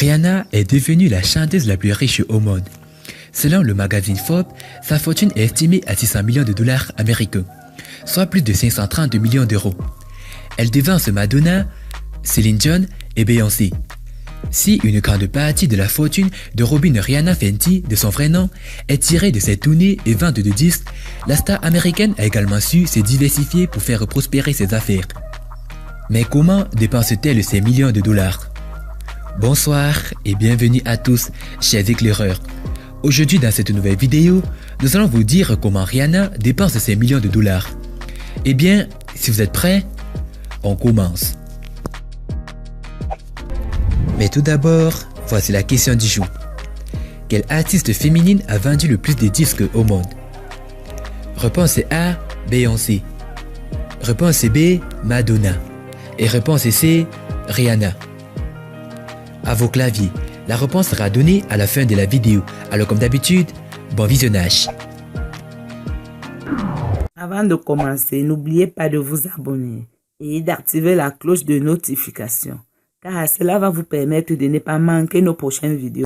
Rihanna est devenue la chanteuse la plus riche au monde. Selon le magazine Forbes, sa fortune est estimée à 600 millions de dollars américains, soit plus de 530 millions d'euros. Elle devance Madonna, Céline Dion et Beyoncé. Si une grande partie de la fortune de Robin Rihanna Fenty, de son vrai nom, est tirée de ses tournées et ventes de disques, la star américaine a également su se diversifier pour faire prospérer ses affaires. Mais comment dépense-t-elle ces millions de dollars? Bonsoir et bienvenue à tous, chers éclaireurs. Aujourd'hui dans cette nouvelle vidéo, nous allons vous dire comment Rihanna dépense ses millions de dollars. Eh bien, si vous êtes prêts, on commence. Mais tout d'abord, voici la question du jour. Quelle artiste féminine a vendu le plus de disques au monde? Réponse A, Beyoncé. Réponse B, Madonna. Et réponse C, Rihanna. À vos claviers, la réponse sera donnée à la fin de la vidéo. Alors comme d'habitude, bon visionnage. Avant de commencer, n'oubliez pas de vous abonner et d'activer la cloche de notification, car cela va vous permettre de ne pas manquer nos prochaines vidéos.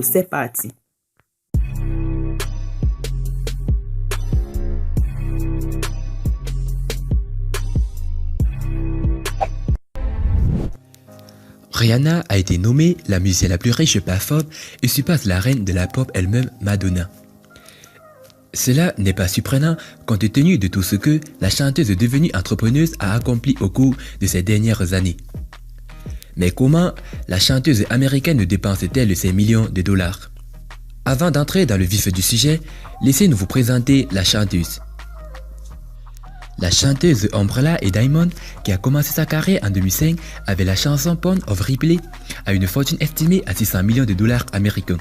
C'est parti. Rihanna a été nommée la musicienne la plus riche par Forbes et surpasse la reine de la pop elle-même, Madonna. Cela n'est pas surprenant compte tenu de tout ce que la chanteuse devenue entrepreneuse a accompli au cours de ces dernières années. Mais comment la chanteuse américaine dépense-t-elle ses millions de dollars? Avant d'entrer dans le vif du sujet, laissez-nous vous présenter la chanteuse. La chanteuse Umbrella et Diamond, qui a commencé sa carrière en 2005 avec la chanson Pound of Ripley, a une fortune estimée à 600 millions de dollars américains.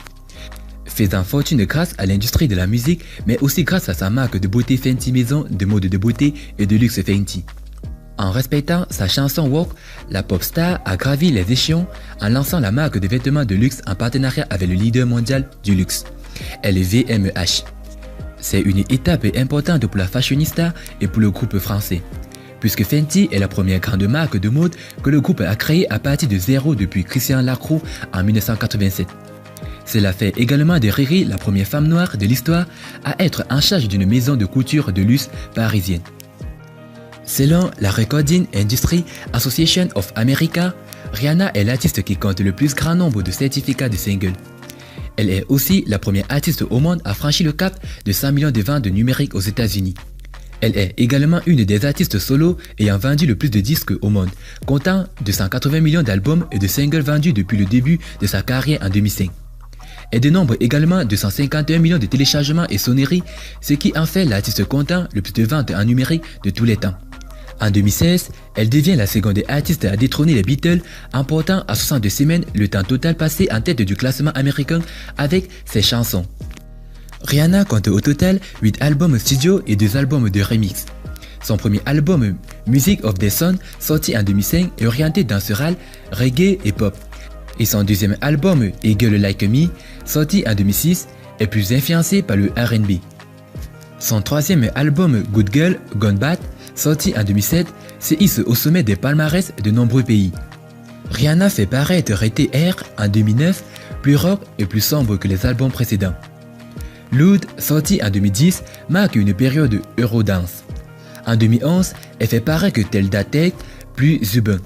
Faisant fortune grâce à l'industrie de la musique, mais aussi grâce à sa marque de beauté Fenty Maison de mode de beauté et de luxe Fenty. En respectant sa chanson Walk, la pop star a gravi les échelons en lançant la marque de vêtements de luxe en partenariat avec le leader mondial du luxe, LVMH. C'est une étape importante pour la fashionista et pour le groupe français, puisque Fenty est la première grande marque de mode que le groupe a créée à partir de zéro depuis Christian Lacroix en 1987. Cela fait également de Riri la première femme noire de l'histoire à être en charge d'une maison de couture de luxe parisienne. Selon la Recording Industry Association of America, Rihanna est l'artiste qui compte le plus grand nombre de certificats de singles. Elle est aussi la première artiste au monde à franchir le cap de 100 millions de ventes numériques aux États-Unis. Elle est également une des artistes solo ayant vendu le plus de disques au monde, comptant 280 millions d'albums et de singles vendus depuis le début de sa carrière en 2005. Elle dénombre également 251 millions de téléchargements et sonneries, ce qui en fait l'artiste comptant le plus de ventes en numérique de tous les temps. En 2016, elle devient la seconde artiste à détrôner les Beatles, emportant à 62 semaines le temps total passé en tête du classement américain avec ses chansons. Rihanna compte au total 8 albums studio et 2 albums de remix. Son premier album, Music of the Sun, sorti en 2005, est orienté danceral, reggae et pop. Et son deuxième album, A Girl Like Me, sorti en 2006, est plus influencé par le R&B. Son troisième album, Good Girl, Gone Bad, sorti en 2007, se hisse au sommet des palmarès de nombreux pays. Rihanna fait paraître Rated R en 2009, plus rock et plus sombre que les albums précédents. Loud, sorti en 2010, marque une période Eurodance. En 2011, elle fait paraître Tell That Tape, plus urbain.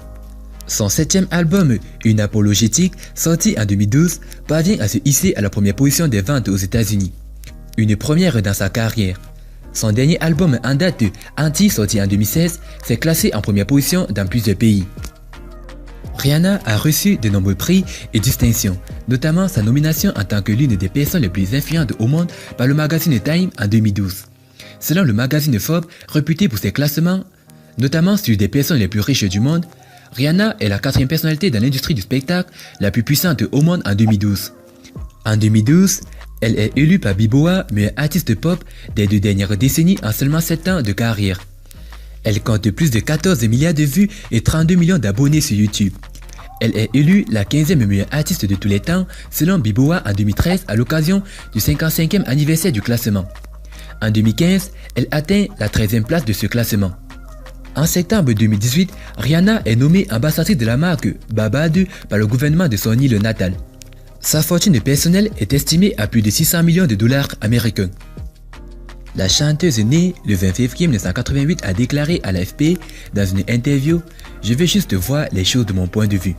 Son septième album, Une apologétique, sorti en 2012, parvient à se hisser à la première position des ventes aux États-Unis. Une première dans sa carrière. Son dernier album en date, Anti, sorti en 2016, s'est classé en première position dans plusieurs pays. Rihanna a reçu de nombreux prix et distinctions, notamment sa nomination en tant que l'une des personnes les plus influentes au monde par le magazine Time en 2012. Selon le magazine Forbes, réputé pour ses classements, notamment sur des personnes les plus riches du monde, Rihanna est la 4e personnalité dans l'industrie du spectacle la plus puissante au monde en 2012. En 2012, elle est élue par Billboard meilleure artiste pop des 2 dernières décennies en seulement 7 ans de carrière. Elle compte plus de 14 milliards de vues et 32 millions d'abonnés sur YouTube. Elle est élue la 15e meilleure artiste de tous les temps selon Billboard en 2013 à l'occasion du 55e anniversaire du classement. En 2015, elle atteint la 13e place de ce classement. En septembre 2018, Rihanna est nommée ambassadrice de la marque Barbade par le gouvernement de son île natale. Sa fortune personnelle est estimée à plus de 600 millions de dollars américains. La chanteuse née le 20 février 1988 a déclaré à l'AFP dans une interview « Je veux juste voir les choses de mon point de vue.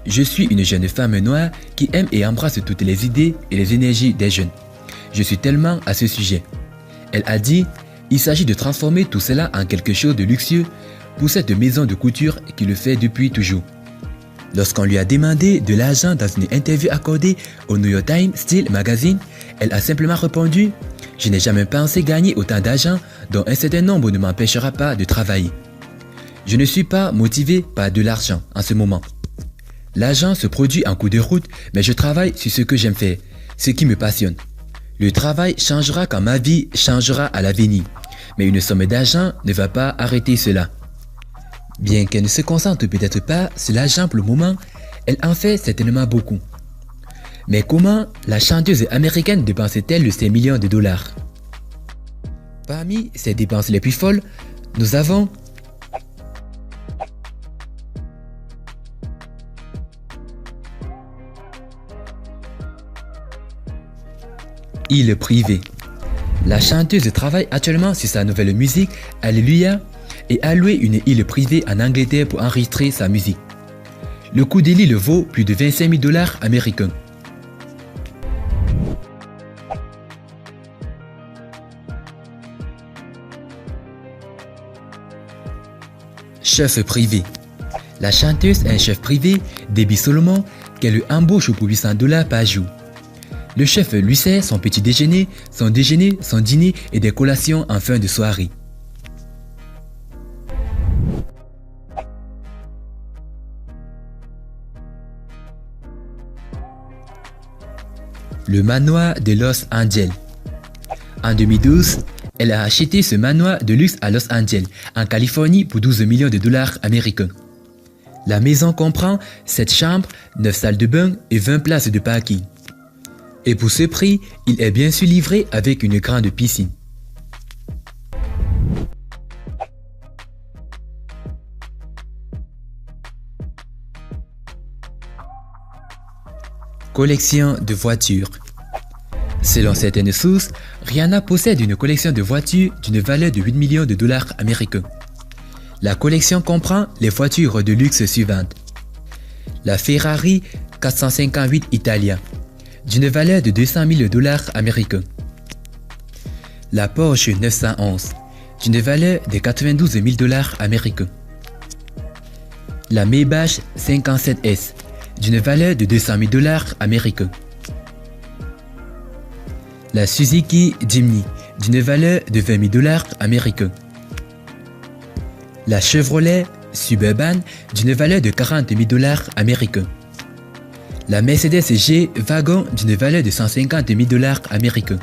Je suis une jeune femme noire qui aime et embrasse toutes les idées et les énergies des jeunes. Je suis tellement à ce sujet. » Elle a dit « Il s'agit de transformer tout cela en quelque chose de luxueux pour cette maison de couture qui le fait depuis toujours. » Lorsqu'on lui a demandé de l'argent dans une interview accordée au New York Times Style Magazine, elle a simplement répondu « Je n'ai jamais pensé gagner autant d'argent dont un certain nombre ne m'empêchera pas de travailler. Je ne suis pas motivé par de l'argent en ce moment. L'argent se produit en cours de route, mais je travaille sur ce que j'aime faire, ce qui me passionne. Le travail changera quand ma vie changera à l'avenir, mais une somme d'argent ne va pas arrêter cela. » Bien qu'elle ne se concentre peut-être pas sur l'argent pour le moment, elle en fait certainement beaucoup. Mais comment la chanteuse américaine dépense-t-elle ces millions de dollars? Parmi ses dépenses les plus folles, nous avons île privée. La chanteuse travaille actuellement sur sa nouvelle musique Alléluia et a loué une île privée en Angleterre pour enregistrer sa musique. Le coût de l'île vaut plus de 25 000 dollars américains. Chef privé. La chanteuse a un chef privé, Debbie Solomon, qu'elle embauche pour 800 dollars par jour. Le chef lui sert son petit déjeuner, son dîner et des collations en fin de soirée. Le manoir de Los Angeles. En 2012, elle a acheté ce manoir de luxe à Los Angeles, en Californie, pour 12 millions de dollars américains. La maison comprend 7 chambres, 9 salles de bain et 20 places de parking. Et pour ce prix, il est bien sûr livré avec une grande piscine. Collection de voitures. Selon certaines sources, Rihanna possède une collection de voitures d'une valeur de 8 millions de dollars américains. La collection comprend les voitures de luxe suivantes. La Ferrari 458 Italia, d'une valeur de 200 000 dollars américains. La Porsche 911, d'une valeur de 92 000 dollars américains. La Maybach 57S, d'une valeur de 200 000 dollars américains. La Suzuki Jimny, d'une valeur de 20 000 dollars américains. La Chevrolet Suburban, d'une valeur de 40 000 dollars américains. La Mercedes G-Wagon, d'une valeur de 150 000 dollars américains.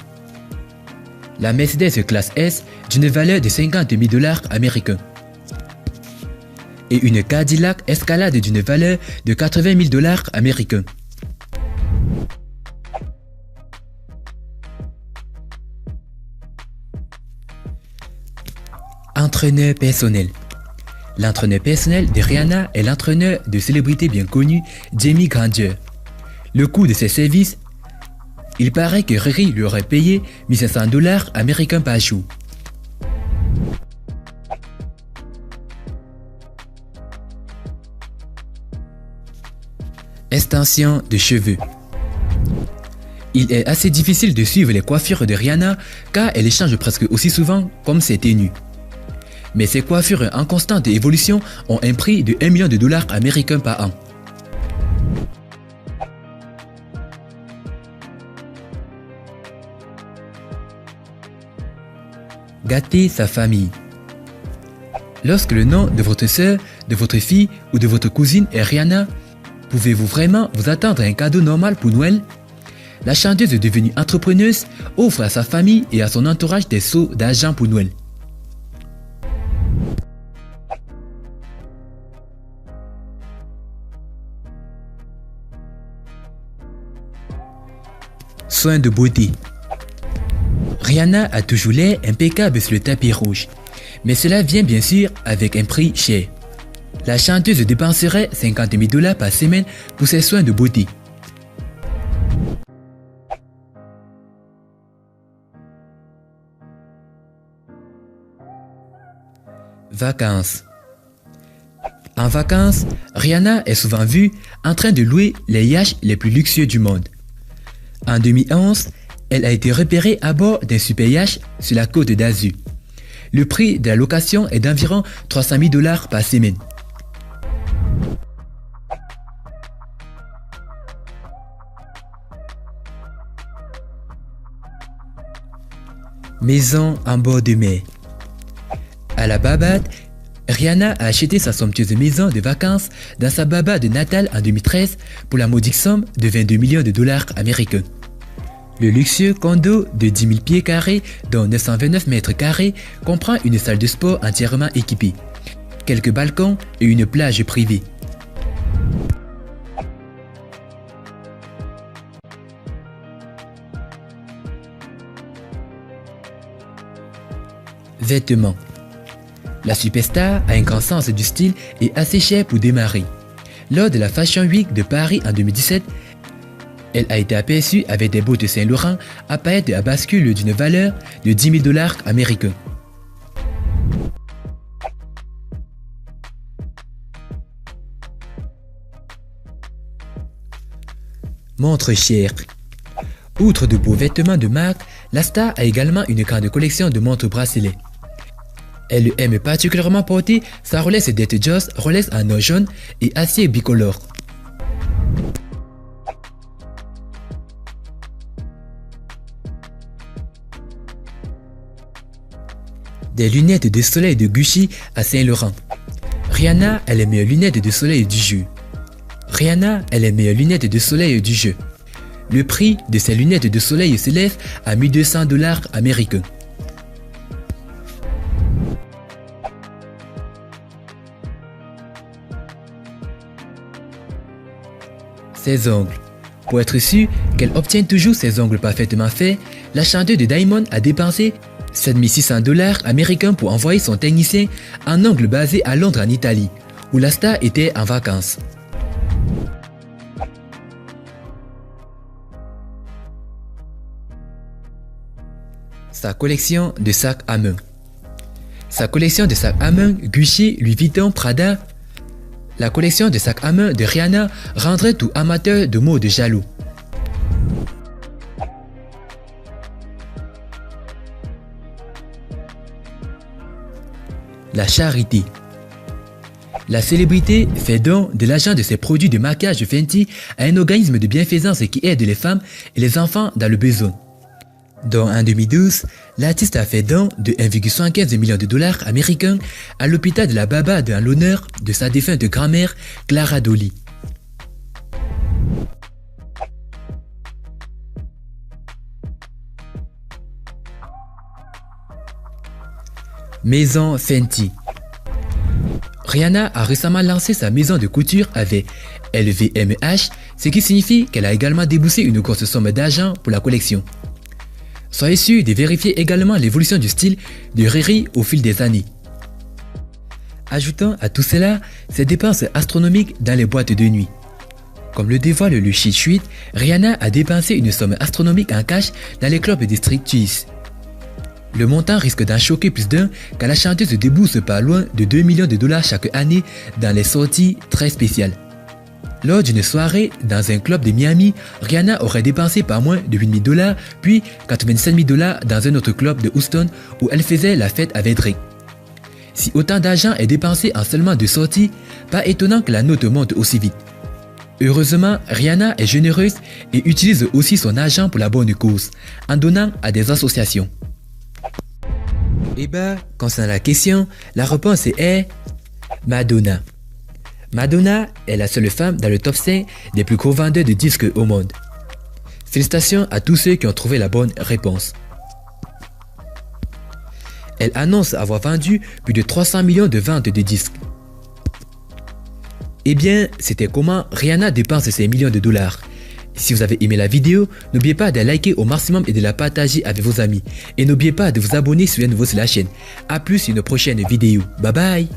La Mercedes Classe S, d'une valeur de 50 000 dollars américains. Et une Cadillac Escalade d'une valeur de 80 000 dollars américains. Entraîneur personnel. L'entraîneur personnel de Rihanna est l'entraîneur de célébrité bien connue Jamie Granger. Le coût de ses services, il paraît que Riri lui aurait payé 1500 dollars américains par jour. Extension de cheveux. Il est assez difficile de suivre les coiffures de Rihanna car elle change presque aussi souvent comme ses tenues. Mais ces coiffures en constante évolution ont un prix de 1 million de dollars américains par an. Gâter sa famille. Lorsque le nom de votre sœur, de votre fille ou de votre cousine est Rihanna, pouvez-vous vraiment vous attendre à un cadeau normal pour Noël? La chanteuse devenue entrepreneuse offre à sa famille et à son entourage des seaux d'argent pour Noël. Soins de beauté. Rihanna a toujours l'air impeccable sur le tapis rouge. Mais cela vient bien sûr avec un prix cher. La chanteuse dépenserait 50 000 $ par semaine pour ses soins de beauté. Vacances. En vacances, Rihanna est souvent vue en train de louer les yachts les plus luxueux du monde. En 2011, elle a été repérée à bord d'un super yacht sur la côte d'Azur. Le prix de la location est d'environ 300 000 $ par semaine. Maison en bord de mer. À la Barbade, Rihanna a acheté sa somptueuse maison de vacances dans sa Barbade natale en 2013 pour la modique somme de 22 millions de dollars américains. Le luxueux condo de 10 000 pieds carrés, dont 929 mètres carrés, comprend une salle de sport entièrement équipée, quelques balcons et une plage privée. Vêtements. La superstar a un grand sens du style et assez cher pour démarrer. Lors de la Fashion Week de Paris en 2017, elle a été aperçue avec des bottes Saint-Laurent à paillettes à bascule d'une valeur de 10 000 $ américains. Montre chère. Outre de beaux vêtements de marque, la star a également une grande collection de montres bracelets. Elle aime particulièrement porter sa Rolex Datejust Rolex en or jaune et acier bicolore. Des lunettes de soleil de Gucci à Saint-Laurent. Rihanna a les meilleures lunettes de soleil du jeu. Rihanna a les meilleures lunettes de soleil du jeu. Le prix de ces lunettes de soleil s'élève à 1 200 $ américains. Ses ongles. Pour être sûr qu'elle obtienne toujours ses ongles parfaitement faits, la chanteuse de Diamond a dépensé 7 600 $ américains pour envoyer son technicien en ongles basé à Londres en Italie, où la star était en vacances. Sa collection de sacs à main. Sa collection de sacs à main Gucci, Louis Vuitton, Prada. La collection de sacs à main de Rihanna rendrait tout amateur de mode jaloux. La charité. La célébrité fait don de l'argent de ses produits de maquillage Fenty à un organisme de bienfaisance qui aide les femmes et les enfants dans le besoin. Dont en 2012, l'artiste a fait don de 1,75 million de $ américains à l'hôpital de la Barbade en l'honneur de sa défunte grand-mère Clara Dolly. Maison Fenty. Rihanna a récemment lancé sa maison de couture avec LVMH, ce qui signifie qu'elle a également déboursé une grosse somme d'argent pour la collection. Soyez sûr de vérifier également l'évolution du style de Riri au fil des années. Ajoutons à tout cela ses dépenses astronomiques dans les boîtes de nuit. Comme le dévoile le Cheat Sheet, Rihanna a dépensé une somme astronomique en cash dans les clubs de striptease. Le montant risque d'en choquer plus d'un car la chanteuse débourse pas loin de 2 millions de $ chaque année dans les sorties très spéciales. Lors d'une soirée dans un club de Miami, Rihanna aurait dépensé pas moins de 8 000 $, puis 87 000 $ dans un autre club de Houston où elle faisait la fête avec Drake. Si autant d'argent est dépensé en seulement 2 sorties, pas étonnant que la note monte aussi vite. Heureusement, Rihanna est généreuse et utilise aussi son argent pour la bonne cause, en donnant à des associations. Et concernant la question, la réponse est Madonna. Madonna est la seule femme dans le top 5 des plus gros vendeurs de disques au monde. Félicitations à tous ceux qui ont trouvé la bonne réponse. Elle annonce avoir vendu plus de 300 millions de ventes de disques. Eh bien, c'était comment Rihanna dépense ses millions de dollars. Si vous avez aimé la vidéo, n'oubliez pas de la liker au maximum et de la partager avec vos amis. Et n'oubliez pas de vous abonner si vous êtes nouveau sur la chaîne. A plus sur une prochaine vidéo. Bye bye.